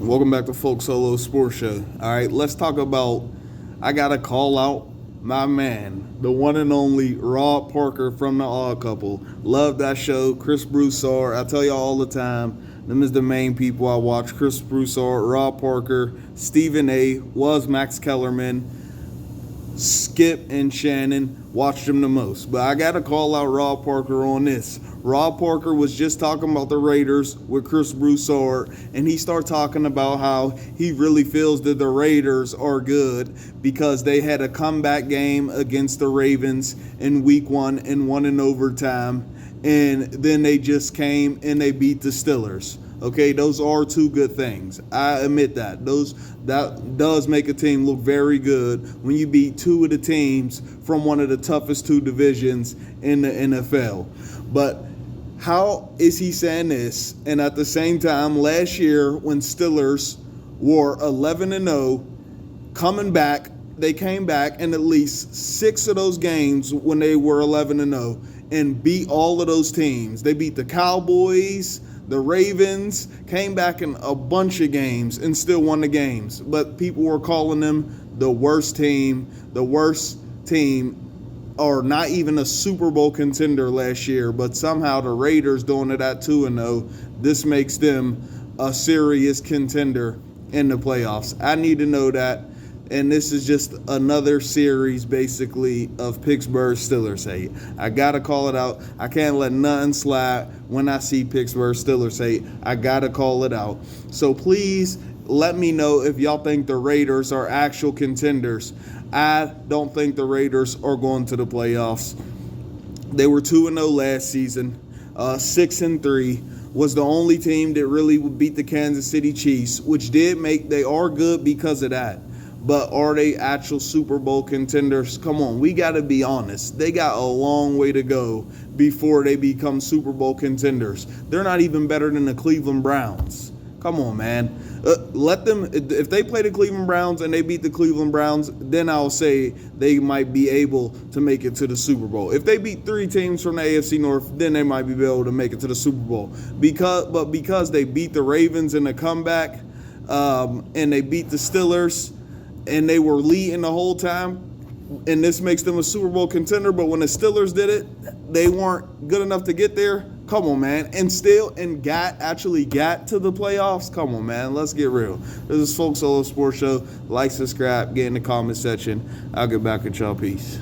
Welcome back to Folk Solo Sports Show. All right, let's talk about. I gotta call out my man, the one and only Rob Parker from The Odd Couple. Love that show. Chris Broussard. I tell y'all all the time, them is the main people I watch. Chris Broussard, Rob Parker, Stephen A. was Max Kellerman, Skip and Shannon. Watched them the most. But I gotta call out Rob Parker on this. Rob Parker was just talking about the Raiders with Chris Broussard, and he started talking about how he really feels that the Raiders are good because they had a comeback game against the Ravens in week 1 and won in overtime, and then they just came and they beat the Steelers. Okay, those are two good things. I admit that. That does make a team look very good when you beat two of the teams from one of the toughest two divisions in the NFL. But how is he saying this? And at the same time, last year when Steelers were 11-0, coming back, they came back in at least 6 of those games when they were 11-0 and beat all of those teams. They beat the Cowboys, the Ravens, came back in a bunch of games and still won the games. But people were calling them the worst team, or not even a Super Bowl contender last year. But somehow the Raiders doing it at 2-0, this makes them a serious contender in the playoffs. I need to know that. And this is just another series, basically, of Pittsburgh Steelers hate. I got to call it out. I can't let nothing slide when I see Pittsburgh Steelers hate. I got to call it out. So please let me know if y'all think the Raiders are actual contenders. I don't think the Raiders are going to the playoffs. They were 2-0 last season. 6-3 was the only team that really would beat the Kansas City Chiefs, which they are good because of that. But are they actual Super Bowl contenders? Come on, we got to be honest. They got a long way to go before they become Super Bowl contenders. They're not even better than the Cleveland Browns. Come on, man. Let them, if they play the Cleveland Browns and they beat the Cleveland Browns, then I'll say they might be able to make it to the Super Bowl. If they beat 3 teams from the AFC North, then they might be able to make it to the Super Bowl. Because they beat the Ravens in a comeback, and they beat the Steelers, and they were leading the whole time, and this makes them a Super Bowl contender. But when the Steelers did it, they weren't good enough to get there. Come on, man. And actually got to the playoffs. Come on, man. Let's get real. This is Folk Solo Sports Show. Like, subscribe, get in the comment section. I'll get back at y'all. Peace.